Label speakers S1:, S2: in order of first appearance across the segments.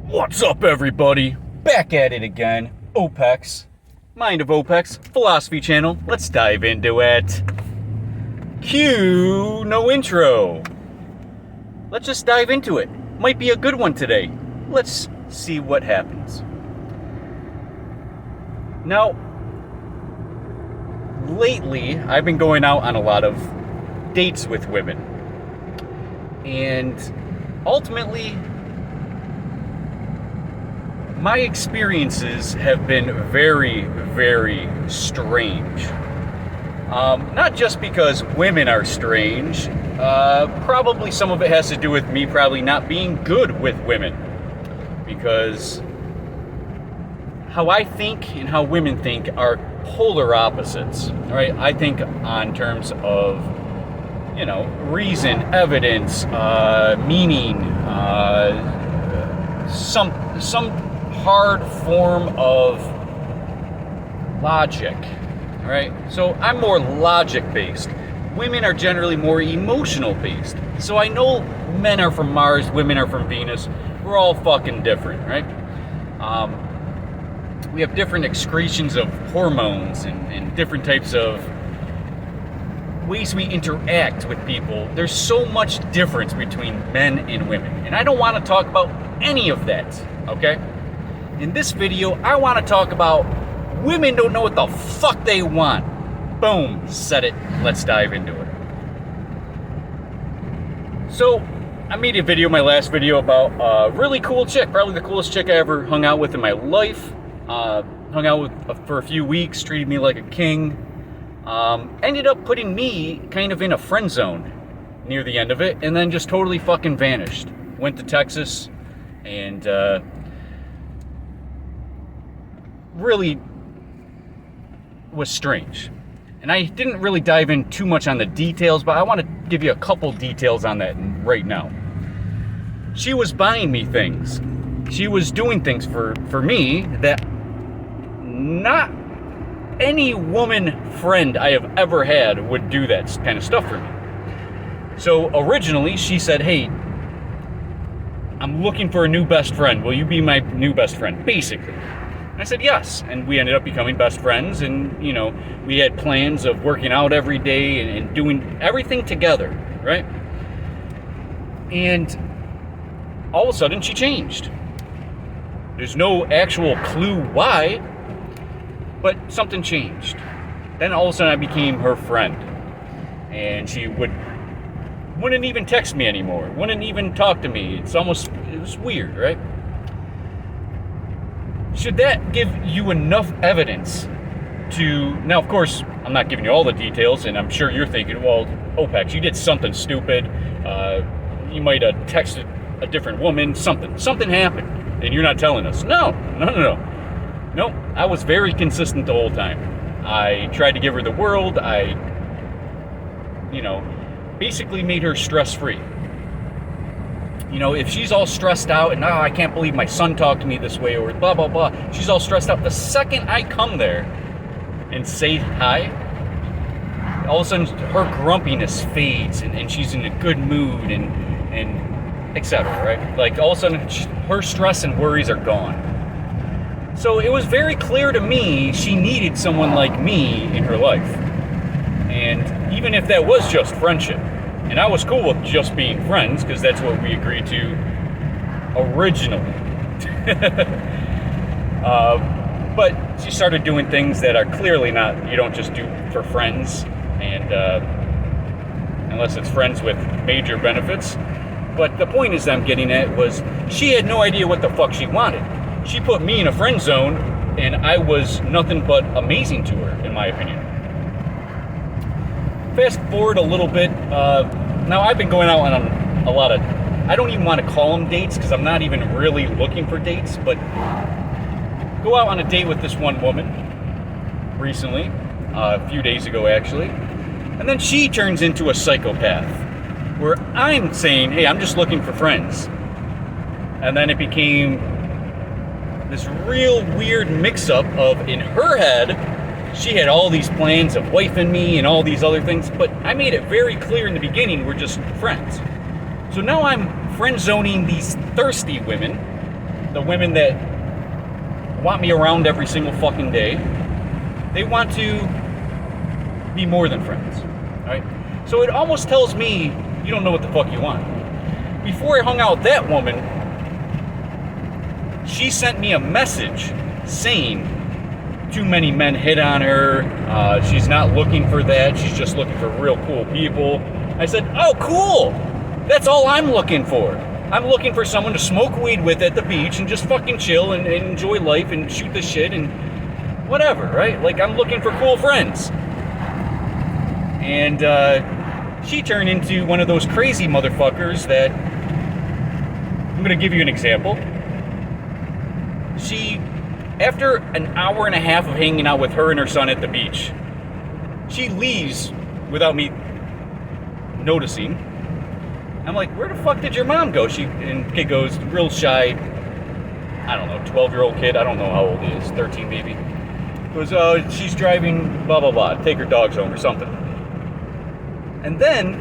S1: What's up, everybody? Back at it again. Opex. Mind of Opex. Philosophy channel. Let's dive into it. Cue no intro. Let's just dive into it. Might be a good one today. Let's see what happens. Now, lately, I've been going out on a lot of dates with women. And ultimately, my experiences have been very, very strange. Not just because women are strange. Probably some of it has to do with me probably not being good with women. Because how I think and how women think are polar opposites. Right? I think on terms of, reason, evidence, meaning, some hard form of logic. All right, so I'm more logic based. Women are generally more emotional based. So I know men are from Mars, women are from Venus. We're all fucking different, right? We have different excretions of hormones and different types of ways we interact with people. There's so much difference between men and women, and I don't want to talk about any of that, okay? In this video, I want to talk about women don't know what the fuck they want. Boom, said it. Let's dive into it. So, I made a video, my last video, about a really cool chick, probably the coolest chick I ever hung out with in my life. Hung out with for a few weeks, treated me like a king. Ended up putting me kind of in a friend zone near the end of it, and then just totally fucking vanished. Went to Texas, and really was strange. And I didn't really dive in too much on the details, but I want to give you a couple details on that right now. She was buying me things. She was doing things for me that not any woman friend I have ever had would do that kind of stuff for me. So originally she said, "Hey, I'm looking for a new best friend. Will you be my new best friend?" Basically. And I said yes, and we ended up becoming best friends, and we had plans of working out every day and doing everything together, right? And all of a sudden she changed. There's no actual clue why, but something changed. Then all of a sudden I became her friend, and she wouldn't even text me anymore, wouldn't even talk to me. It was weird, right? Should that give you enough evidence to... Now, of course, I'm not giving you all the details, and I'm sure you're thinking, well, Opex, you did something stupid. You might have texted a different woman. Something happened, and you're not telling us. No, I was very consistent the whole time. I tried to give her the world. I, basically made her stress-free. If she's all stressed out and, I can't believe my son talked to me this way, or blah, blah, blah. She's all stressed out. The second I come there and say hi, all of a sudden her grumpiness fades and she's in a good mood and etc., right? Like all of a sudden her stress and worries are gone. So it was very clear to me she needed someone like me in her life. And even if that was just friendship, and I was cool with just being friends, because that's what we agreed to originally. But she started doing things that are clearly not, you don't just do for friends, and unless it's friends with major benefits. But the point is I'm getting at was she had no idea what the fuck she wanted. She put me in a friend zone, and I was nothing but amazing to her, in my opinion. Fast forward a little bit. Now I've been going out on a lot of, I don't even want to call them dates because I'm not even really looking for dates, but go out on a date with this one woman recently, a few days ago actually, and then she turns into a psychopath where I'm saying, hey, I'm just looking for friends. And then it became this real weird mix-up of, in her head, she had all these plans of wifing me and all these other things, but I made it very clear in the beginning we're just friends. So now I'm friend zoning these thirsty women the women that want me around every single fucking day, they want to be more than friends, right? So it almost tells me you don't know what the fuck you want. Before I hung out with that woman, she sent me a message saying too many men hit on her, she's not looking for that, she's just looking for real cool people. I said, oh cool, that's all I'm looking for. I'm looking for someone to smoke weed with at the beach and just fucking chill and enjoy life and shoot the shit and whatever, right? Like, I'm looking for cool friends. And she turned into one of those crazy motherfuckers that, I'm gonna give you an example. She, after an hour and a half of hanging out with her and her son at the beach, she leaves without me noticing. I'm like, where the fuck did your mom go? And kid goes, real shy, I don't know, 12-year-old kid, I don't know how old he is, 13 maybe. Goes, oh, she's driving, blah, blah, blah, take her dogs home or something. And then,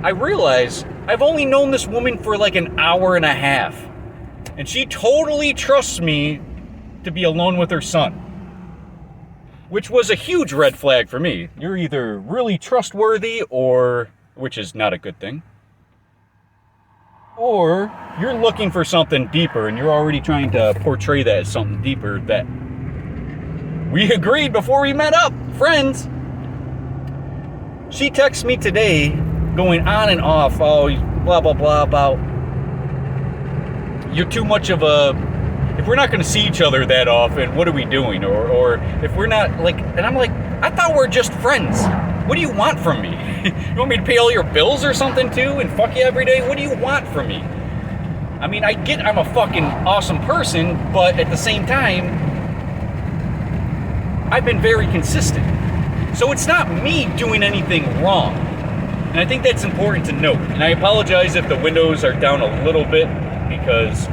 S1: I realize I've only known this woman for like an hour and a half. And she totally trusts me to be alone with her son. Which was a huge red flag for me. You're either really trustworthy or, which is not a good thing, or you're looking for something deeper and you're already trying to portray that as something deeper that we agreed before we met up, friends. She texts me today going on and off, oh, blah, blah, blah, about you're too much of a, if we're not going to see each other that often, what are we doing? Or if we're not, like, and I'm like, I thought we're just friends. What do you want from me? You want me to pay all your bills or something too and fuck you every day? What do you want from me? I mean, I get I'm a fucking awesome person, but at the same time, I've been very consistent. So it's not me doing anything wrong. And I think that's important to note. And I apologize if the windows are down a little bit because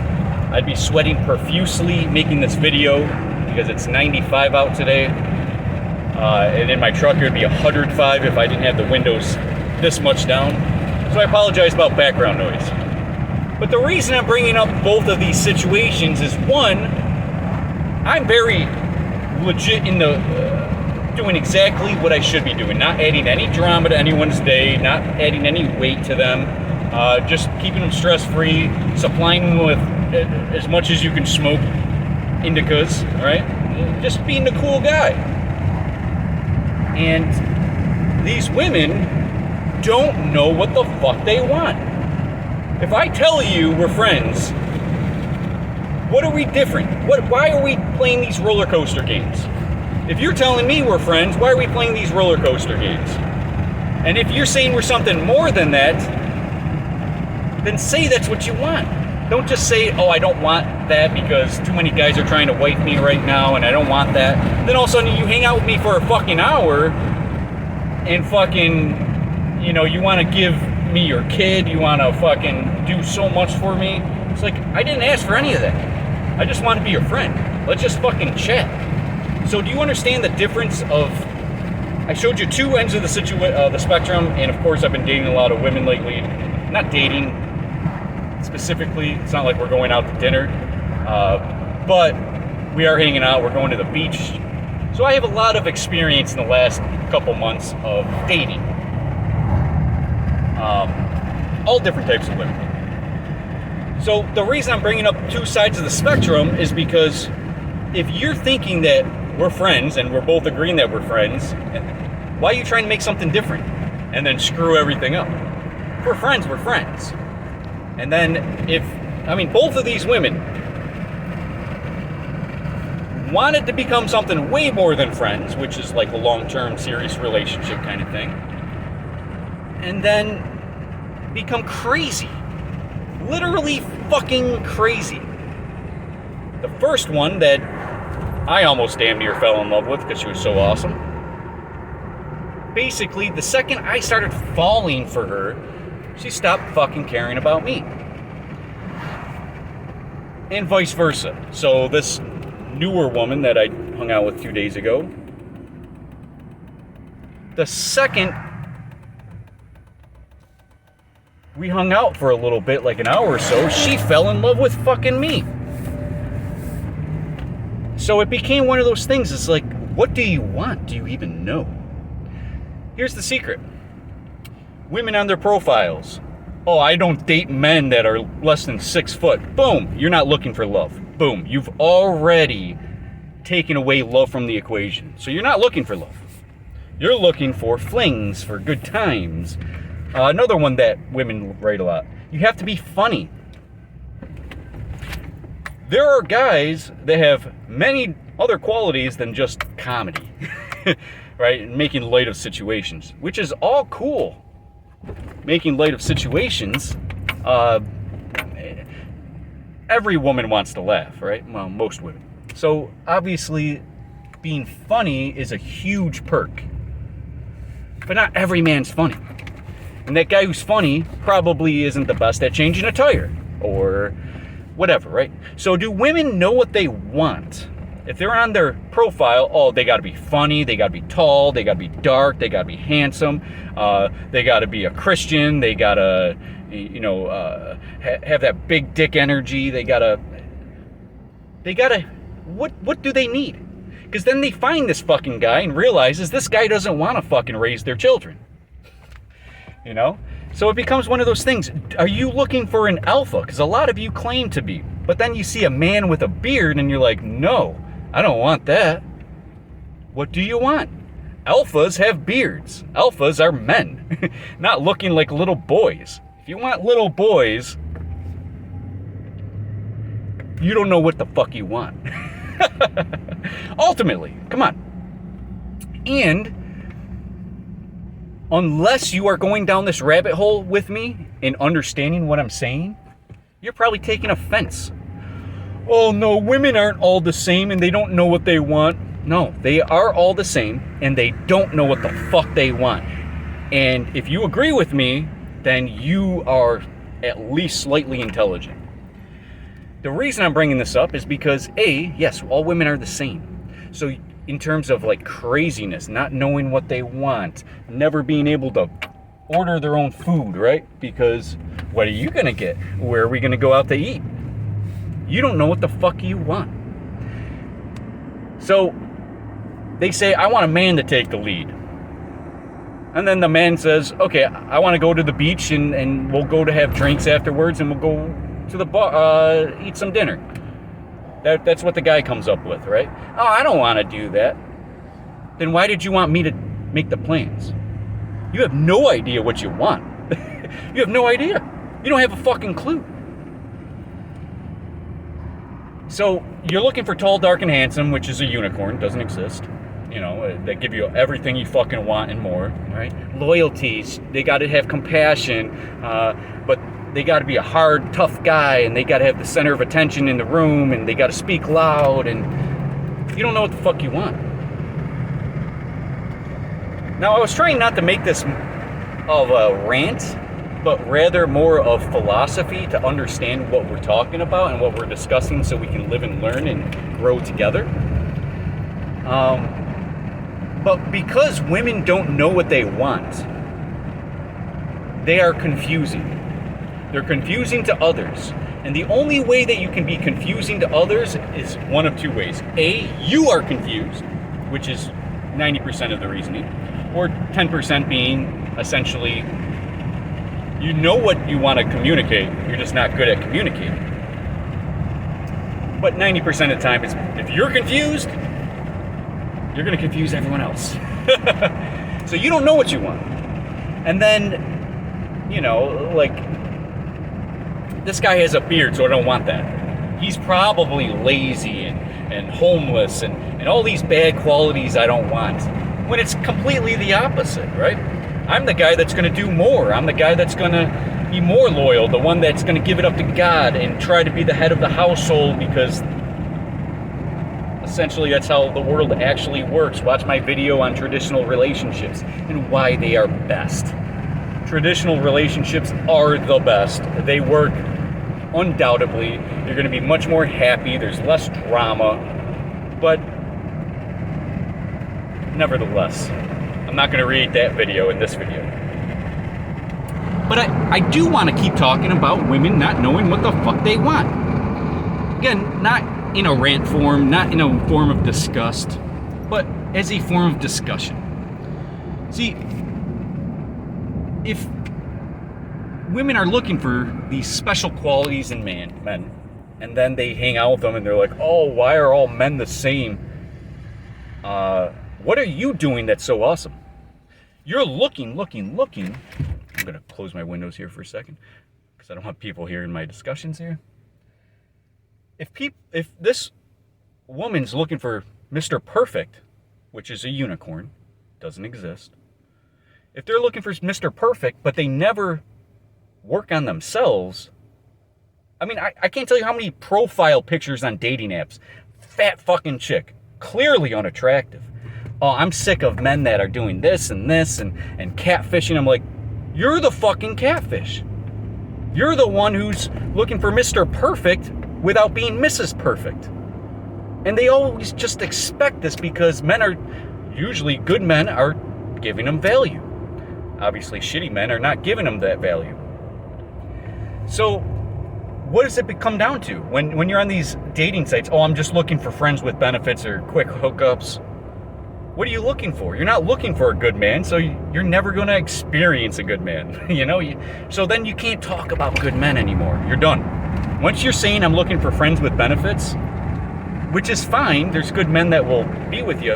S1: I'd be sweating profusely making this video because it's 95 out today. And in my truck it would be 105 if I didn't have the windows this much down. So I apologize about background noise. But the reason I'm bringing up both of these situations is, one, I'm very legit in the doing exactly what I should be doing, not adding any drama to anyone's day, not adding any weight to them, just keeping them stress-free, supplying them with as much as you can smoke indicas, right? Just being the cool guy. And these women don't know what the fuck they want. If I tell you we're friends, what are we different? Why are we playing these roller coaster games? If you're telling me we're friends, why are we playing these roller coaster games? And if you're saying we're something more than that, then say that's what you want. Don't just say, oh, I don't want that because too many guys are trying to wife me right now and I don't want that. Then all of a sudden you hang out with me for a fucking hour and fucking, you know, you want to give me your kid, you want to fucking do so much for me. It's like, I didn't ask for any of that. I just want to be your friend. Let's just fucking chat. So do you understand the difference of, I showed you two ends of the spectrum, and of course I've been dating a lot of women lately. Not dating specifically, it's not like we're going out to dinner, but we are hanging out, we're going to the beach. So I have a lot of experience in the last couple months of dating. All different types of women. So the reason I'm bringing up two sides of the spectrum is because if you're thinking that we're friends and we're both agreeing that we're friends, why are you trying to make something different and then screw everything up? If we're friends, we're friends. And then both of these women wanted to become something way more than friends, which is like a long-term serious relationship kind of thing, and then become crazy. Literally fucking crazy. The first one that I almost damn near fell in love with because she was so awesome. Basically, the second I started falling for her, she stopped fucking caring about me. And vice versa. So this newer woman that I hung out with 2 days ago, the second we hung out for a little bit, like an hour or so. She fell in love with fucking me. So it became one of those things. It's like, what do you want? Do you even know? Here's the secret. Women on their profiles. Oh, I don't date men that are less than 6 foot. Boom, you're not looking for love. Boom, you've already taken away love from the equation. So you're not looking for love. You're looking for flings, for good times. Another one that women write a lot. You have to be funny. There are guys that have many other qualities than just comedy, right? And making light of situations, which is all cool. Making light of situations. Every woman wants to laugh, right? Well, most women. So obviously, being funny is a huge perk. But not every man's funny. And that guy who's funny probably isn't the best at changing a tire or whatever, right? So do women know what they want? If they're on their profile, oh, they got to be funny, they got to be tall, they got to be dark, they got to be handsome, they got to be a Christian, they got to, have that big dick energy, they got to, what do they need? Because then they find this fucking guy and realizes this guy doesn't want to fucking raise their children. You know? So it becomes one of those things. Are you looking for an alpha? Because a lot of you claim to be. But then you see a man with a beard and you're like, no, I don't want that. What do you want? Alphas have beards. Alphas are men. Not looking like little boys. If you want little boys, you don't know what the fuck you want. Ultimately, come on. And unless you are going down this rabbit hole with me and understanding what I'm saying, you're probably taking offense. Oh no, women aren't all the same and they don't know what they want. No, they are all the same and they don't know what the fuck they want. And if you agree with me, then you are at least slightly intelligent. The reason I'm bringing this up is because yes, all women are the same. So in terms of like craziness, not knowing what they want, never being able to order their own food, right? Because what are you gonna get? Where are we gonna go out to eat? You don't know what the fuck you want. So they say, I want a man to take the lead. And then the man says, okay, I want to go to the beach and we'll go to have drinks afterwards and we'll go to the bar, eat some dinner. That's what the guy comes up with, right? Oh, I don't want to do that. Then why did you want me to make the plans? You have no idea what you want. You have no idea. You don't have a fucking clue. So you're looking for tall, dark, and handsome, which is a unicorn, doesn't exist. You know, that give you everything you fucking want and more, right? Loyalties, they got to have compassion, but they got to be a hard, tough guy, and they got to have the center of attention in the room, and they got to speak loud, and you don't know what the fuck you want. Now, I was trying not to make this of a rant, but rather more of philosophy to understand what we're talking about and what we're discussing so we can live and learn and grow together. But because women don't know what they want, they are confusing. They're confusing to others. And the only way that you can be confusing to others is one of two ways. A, you are confused, which is 90% of the reasoning, or 10% being essentially, you know what you want to communicate, you're just not good at communicating. But 90% of the time, it's if you're confused, you're going to confuse everyone else. So you don't know what you want. And then, you know, like, this guy has a beard, so I don't want that. He's probably lazy and homeless and all these bad qualities I don't want. When it's completely the opposite, right? I'm the guy that's going to do more. I'm the guy that's going to be more loyal, the one that's going to give it up to God and try to be the head of the household, because essentially that's how the world actually works. Watch my video on traditional relationships and why they are best. Traditional relationships are the best. They work undoubtedly. You're going to be much more happy. There's less drama. But nevertheless, I'm not going to read that video in this video. But I do want to keep talking about women not knowing what the fuck they want. Again, not in a rant form, not in a form of disgust, but as a form of discussion. See, if women are looking for these special qualities in men, and then they hang out with them and they're like, oh, why are all men the same? What are you doing that's so awesome? You're looking. I'm going to close my windows here for a second because I don't want people hearing my discussions here. If this woman's looking for Mr. Perfect, which is a unicorn, doesn't exist. If they're looking for Mr. Perfect, but they never work on themselves, I mean, I can't tell you how many profile pictures on dating apps. Fat fucking chick, clearly unattractive. Oh, I'm sick of men that are doing this and catfishing. I'm like, you're the fucking catfish. You're the one who's looking for Mr. Perfect without being Mrs. Perfect. And they always just expect this because usually good men are giving them value. Obviously, shitty men are not giving them that value. So, what does it come down to? When you're on these dating sites, oh, I'm just looking for friends with benefits or quick hookups. What are you looking for? You're not looking for a good man, so you're never going to experience a good man. So then you can't talk about good men anymore. You're done. Once you're saying I'm looking for friends with benefits, which is fine, there's good men that will be with you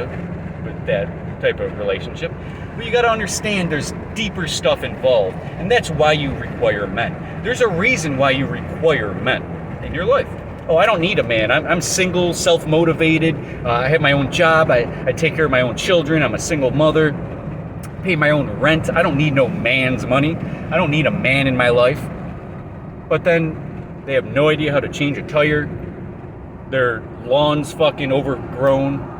S1: with that type of relationship, but you got to understand there's deeper stuff involved, and that's why you require men. There's a reason why you require men in your life. Oh, I don't need a man. I'm single, self-motivated. I have my own job. I take care of my own children. I'm a single mother. Pay my own rent. I don't need no man's money. I don't need a man in my life. But then they have no idea how to change a tire. Their lawn's fucking overgrown.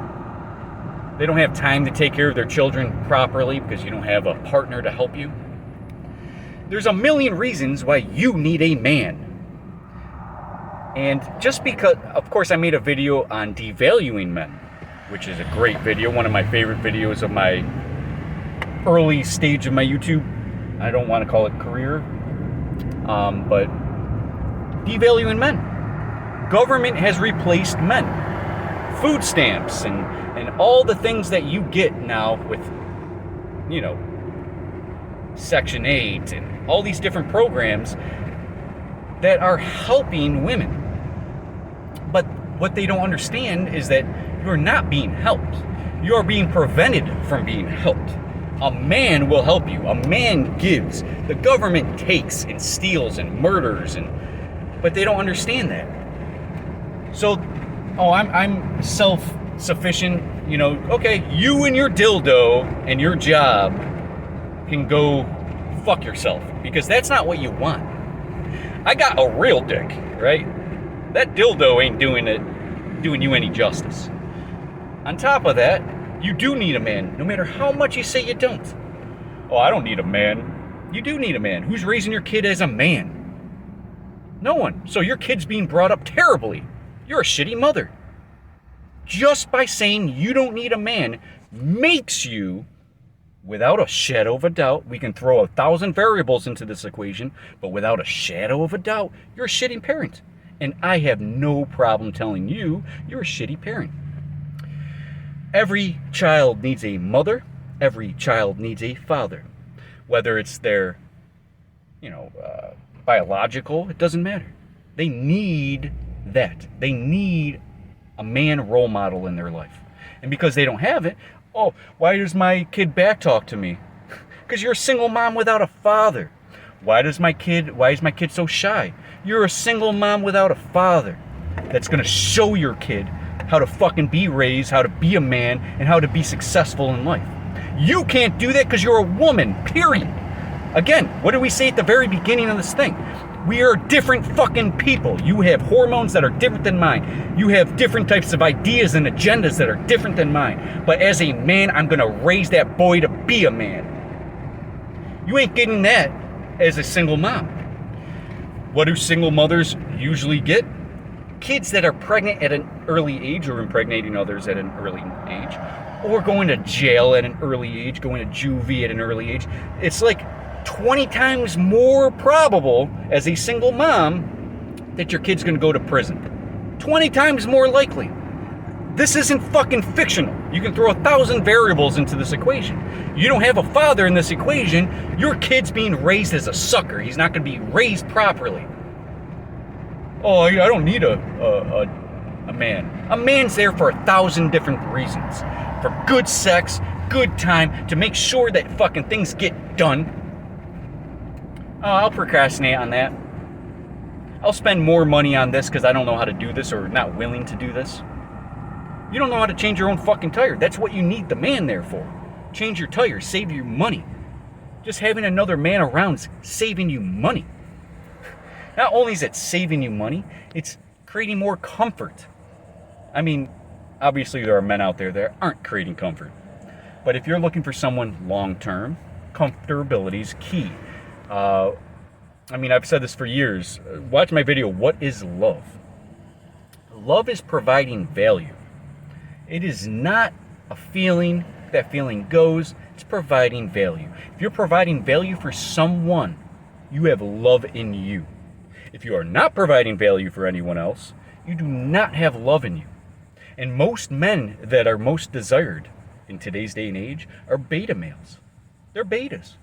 S1: They don't have time to take care of their children properly because you don't have a partner to help you. There's a million reasons why you need a man. And just because, of course, I made a video on devaluing men, which is a great video, one of my favorite videos of my early stage of my YouTube. I don't want to call it career, but devaluing men. Government has replaced men. Food stamps and all the things that you get now with, Section 8 and all these different programs that are helping women. But what they don't understand is that you're not being helped. You're being prevented from being helped. A man will help you. A man gives. The government takes and steals and murders, but they don't understand that. So, I'm self-sufficient. Okay, you and your dildo and your job can go fuck yourself because that's not what you want. I got a real dick, right? That dildo ain't doing you any justice. On top of that, you do need a man, no matter how much you say you don't. Oh, I don't need a man. You do need a man. Who's raising your kid as a man? No one. So your kid's being brought up terribly. You're a shitty mother. Just by saying you don't need a man makes you, without a shadow of a doubt, we can throw 1,000 variables into this equation, but without a shadow of a doubt, you're a shitty parent. And I have no problem telling you you're a shitty parent. Every child needs a mother. Every child needs a father. Whether it's their, biological, it doesn't matter. They need that. They need a man role model in their life. And because they don't have it, oh, why does my kid backtalk to me? Because you're a single mom without a father. Why is my kid so shy? You're a single mom without a father that's going to show your kid how to fucking be raised, how to be a man, and how to be successful in life. You can't do that because you're a woman, period. Again, what did we say at the very beginning of this thing? We are different fucking people. You have hormones that are different than mine. You have different types of ideas and agendas that are different than mine. But as a man, I'm going to raise that boy to be a man. You ain't getting that as a single mom. What do single mothers usually get? Kids that are pregnant at an early age or impregnating others at an early age, or going to jail at an early age, going to juvie at an early age. It's like 20 times more probable as a single mom that your kid's going to go to prison. 20 times more likely. This isn't fucking fictional. You can throw 1,000 variables into this equation. You don't have a father in this equation, your kid's being raised as a sucker. He's not going to be raised properly. Oh, I don't need a man. A man's there for 1,000 different reasons. For good sex, good time, to make sure that fucking things get done. I'll procrastinate on that. I'll spend more money on this because I don't know how to do this or not willing to do this. You don't know how to change your own fucking tire. That's what you need the man there for. Change your tire, save you money. Just having another man around is saving you money. Not only is it saving you money, it's creating more comfort. I mean, obviously there are men out there that aren't creating comfort. But if you're looking for someone long-term, comfortability is key. I mean, I've said this for years. Watch my video, What is Love? Love is providing value. It is not a feeling, that feeling goes, it's providing value. If you're providing value for someone, you have love in you. If you are not providing value for anyone else, you do not have love in you. And most men that are most desired in today's day and age are beta males. They're betas.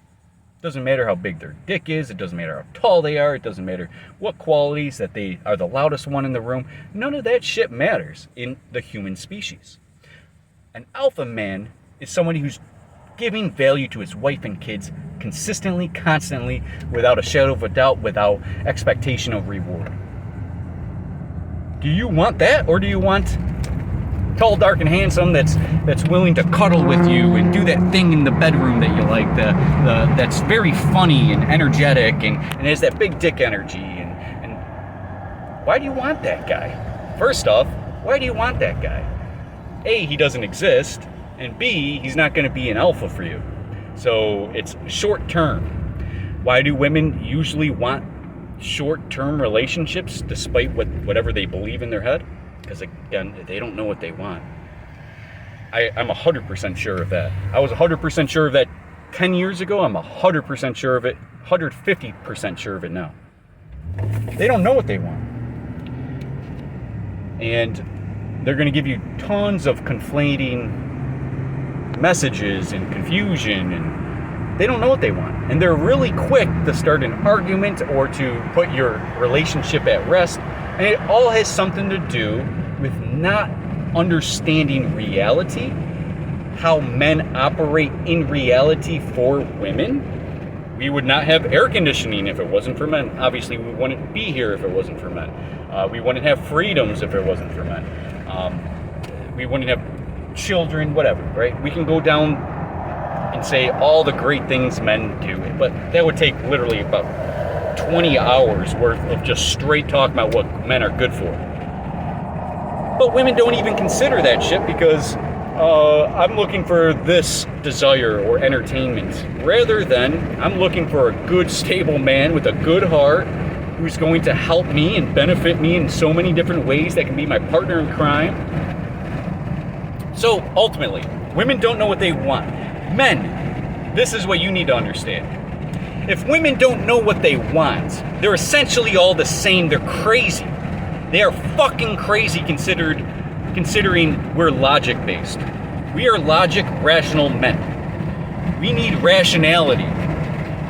S1: Doesn't matter how big their dick is, it doesn't matter how tall they are, it doesn't matter what qualities, that they are the loudest one in the room. None of that shit matters in the human species. An alpha man is someone who's giving value to his wife and kids consistently, constantly, without a shadow of a doubt, without expectation of reward. Do you want that, or do you want tall, dark, and handsome that's willing to cuddle with you and do that thing in the bedroom that you like, that's very funny and energetic and has that big dick energy? And why do you want that guy? First off, why do you want that guy? A, he doesn't exist, and B, he's not going to be an alpha for you. So it's short term. Why do women usually want short-term relationships despite whatever they believe in their head? Because again, they don't know what they want. I'm 100% sure of that. I was 100% sure of that 10 years ago. I'm 100% sure of it, 150% sure of it now. They don't know what they want. And they're going to give you tons of conflating messages and confusion, and they don't know what they want. And they're really quick to start an argument or to put your relationship at rest. And it all has something to do with not understanding reality, how men operate in reality for women. We would not have air conditioning if it wasn't for men. Obviously, we wouldn't be here if it wasn't for men. We wouldn't have freedoms if it wasn't for men. We wouldn't have children, whatever, right? We can go down and say all the great things men do, but that would take literally about 20 hours worth of just straight talk about what men are good for. But women don't even consider that shit because I'm looking for this desire or entertainment, rather than I'm looking for a good, stable man with a good heart who's going to help me and benefit me in so many different ways, that can be my partner in crime. So ultimately, women don't know what they want. Men, this is what you need to understand. If women don't know what they want, they're essentially all the same. They're crazy. They are fucking crazy considering we're logic-based. We are logic, rational men. We need rationality.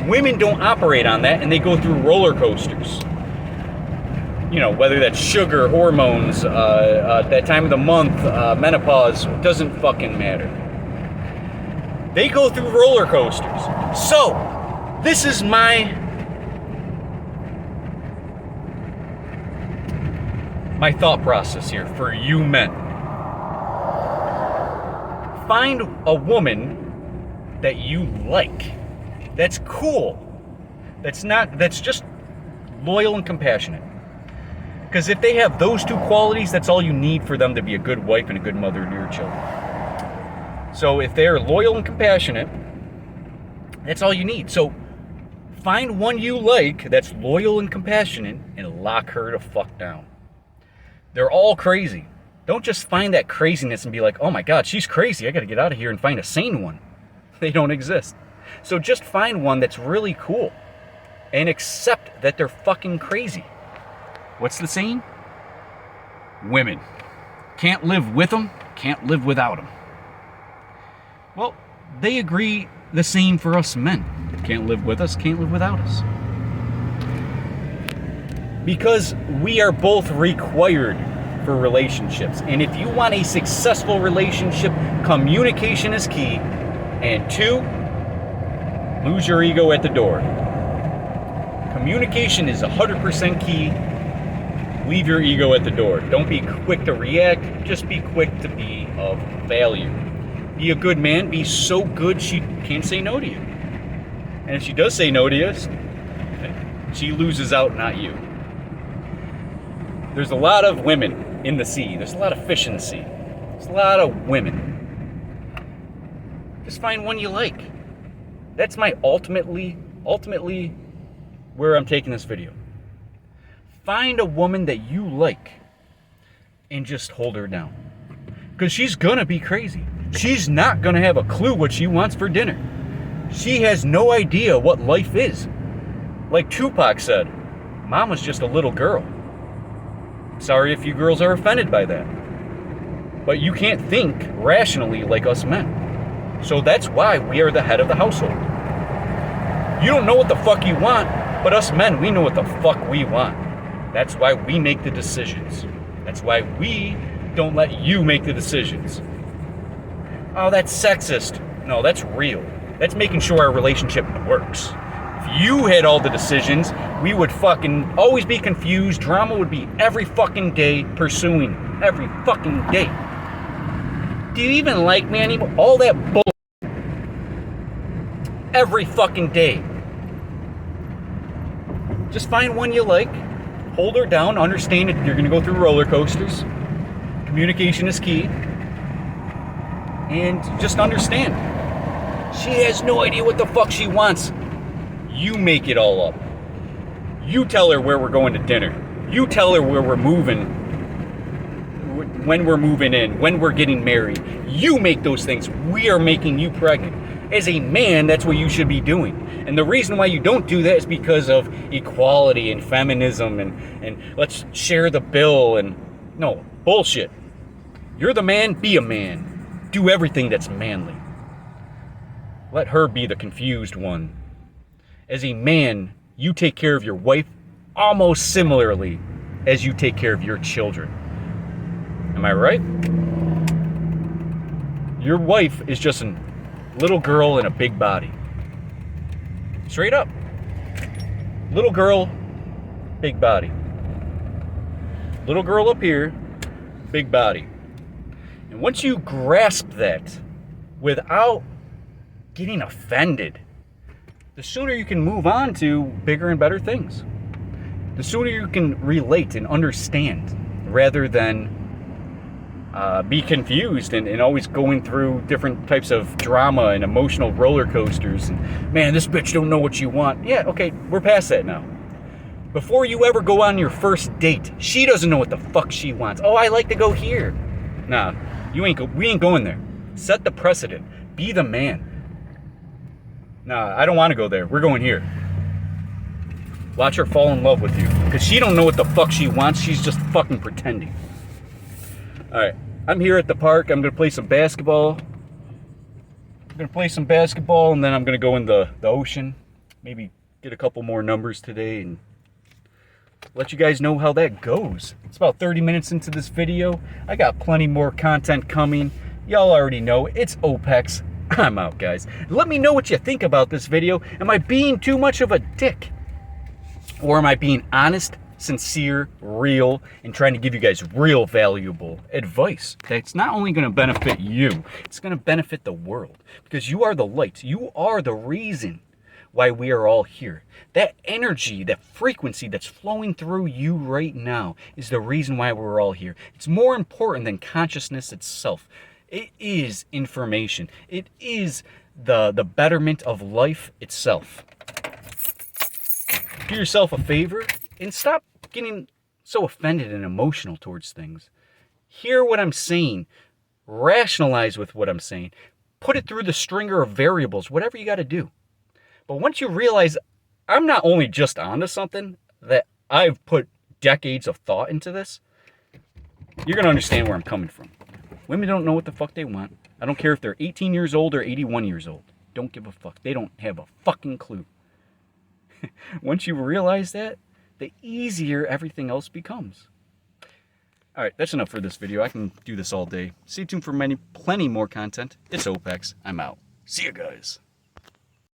S1: Women don't operate on that, and they go through roller coasters. You know, whether that's sugar, hormones, that time of the month, menopause, doesn't fucking matter. They go through roller coasters. So, this is my thought process here for you men. Find a woman that you like, that's cool, that's just loyal and compassionate. Because if they have those two qualities, that's all you need for them to be a good wife and a good mother to your children. So if they're loyal and compassionate, that's all you need. So find one you like that's loyal and compassionate and lock her to fuck down. They're all crazy. Don't just find that craziness and be like, oh my God, she's crazy. I got to get out of here and find a sane one. They don't exist. So just find one that's really cool and accept that they're fucking crazy. What's the saying? Women. Can't live with them, can't live without them. Well, they agree the same for us men. Can't live with us, can't live without us. Because we are both required for relationships. And if you want a successful relationship, communication is key. And 2, lose your ego at the door. Communication is 100% key. Leave your ego at the door. Don't be quick to react. Just be quick to be of value. Be a good man. Be so good she can't say no to you. And if she does say no to you, she loses out, not you. There's a lot of women in the sea. There's a lot of fish in the sea. There's a lot of women. Just find one you like. That's my ultimately where I'm taking this video. Find a woman that you like and just hold her down. Because she's gonna be crazy. She's not gonna have a clue what she wants for dinner. She has no idea what life is. Like Tupac said, Mom was just a little girl. Sorry if you girls are offended by that. But you can't think rationally like us men. So that's why we are the head of the household. You don't know what the fuck you want, but us men, we know what the fuck we want. That's why we make the decisions. That's why we don't let you make the decisions. Oh, that's sexist. No, that's real. That's making sure our relationship works. If you had all the decisions, we would fucking always be confused. Drama would be every fucking day pursuing. Every fucking day. Do you even like me anymore? All that bull. Every fucking day. Just find one you like. Hold her down. Understand that you're going to go through roller coasters. Communication is key. And just understand. She has no idea what the fuck she wants. You make it all up. You tell her where we're going to dinner. You tell her where we're moving, when we're moving in, when we're getting married. You make those things. We are making you pregnant. As a man, that's what you should be doing. And the reason why you don't do that is because of equality and feminism and let's share the bill and no, bullshit. You're the man, be a man. Do everything that's manly. Let her be the confused one. As a man, you take care of your wife almost similarly as you take care of your children. Am I right? Your wife is just a little girl in a big body. Straight up. Little girl, big body. Little girl up here, big body. And once you grasp that without getting offended, the sooner you can move on to bigger and better things. The sooner you can relate and understand rather than be confused and always going through different types of drama and emotional roller coasters. And, man, this bitch don't know what you want. Yeah, okay, we're past that now. Before you ever go on your first date, she doesn't know what the fuck she wants. Oh, I like to go here. Nah, we ain't going there. Set the precedent. Be the man. Nah, I don't want to go there. We're going here. Watch her fall in love with you. Because she don't know what the fuck she wants. She's just fucking pretending. Alright, I'm here at the park. I'm going to play some basketball. I'm going to play some basketball and then I'm going to go in the ocean. Maybe get a couple more numbers today and let you guys know how that goes. It's about 30 minutes into this video. I got plenty more content coming. Y'all already know it's Opex. I'm out, guys. Let me know what you think about this video. Am I being too much of a dick? Or am I being honest, sincere, real, and trying to give you guys real valuable advice that's not only going to benefit you, it's going to benefit the world. Because you are the light. You are the reason why we are all here. That energy, that frequency that's flowing through you right now is the reason why we're all here. It's more important than consciousness itself. It is information. It is the betterment of life itself. Do yourself a favor and stop getting so offended and emotional towards things. Hear what I'm saying. Rationalize with what I'm saying. Put it through the stringer of variables, whatever you got to do. But once you realize I'm not only just onto something, that I've put decades of thought into this, you're going to understand where I'm coming from. Women don't know what the fuck they want. I don't care if they're 18 years old or 81 years old. Don't give a fuck. They don't have a fucking clue. Once you realize that, the easier everything else becomes. Alright, that's enough for this video. I can do this all day. Stay tuned for plenty more content. It's Opex. I'm out. See you guys.